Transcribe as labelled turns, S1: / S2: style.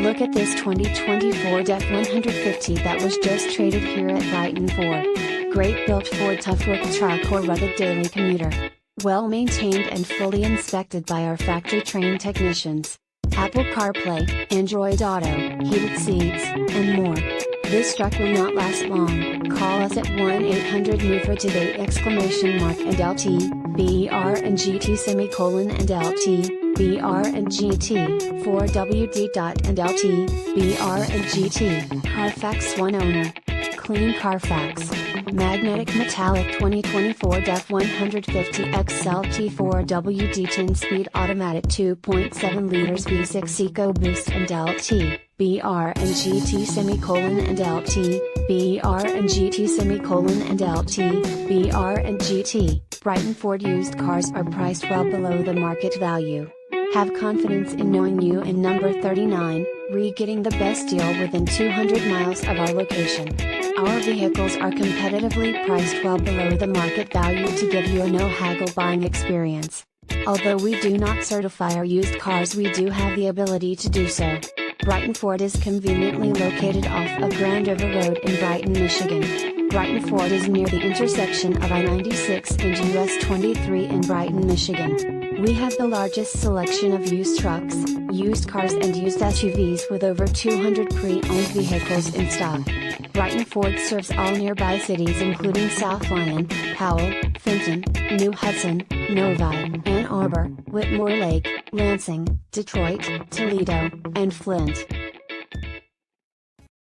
S1: Look at this 2020 Ford F-150 that was just traded here at Brighton Ford. Great built Ford tough look truck or rugged daily commuter. Well maintained and fully inspected by our factory trained technicians. Apple CarPlay, Android Auto, heated seats, and more. This truck will not last long. Call us at 1-800-NEW-FOR today !and LT, br&gt and LT, br&gt, 4wd.and LT, br&gt, CARFAX One-Owner. Clean CARFAX. Magnetic Metallic 2020 Ford F-150 XLT 4WD 10-speed automatic 2.7 liters V6 EcoBoost&lt, br&gt and LT, br&gt and LT, br&gt. Brighton Ford used cars are priced well below the market value. Have confidence in knowing you in number 39, getting the best deal within 200 miles of our location. Our vehicles are competitively priced well below the market value to give you a no-haggle buying experience. Although we do not certify our used cars, we do have the ability to do so. Brighton Ford is conveniently located off of Grand River Road in Brighton, Michigan. Brighton Ford is near the intersection of I-96 and US 23 in Brighton, Michigan. We have the largest selection of used trucks, used cars and used SUVs with over 200 pre-owned vehicles in stock. Brighton Ford serves all nearby cities including South Lyon, Howell, Fenton, New Hudson, Novi, Arbor, Whitmore Lake, Lansing, Detroit, Toledo, and Flint.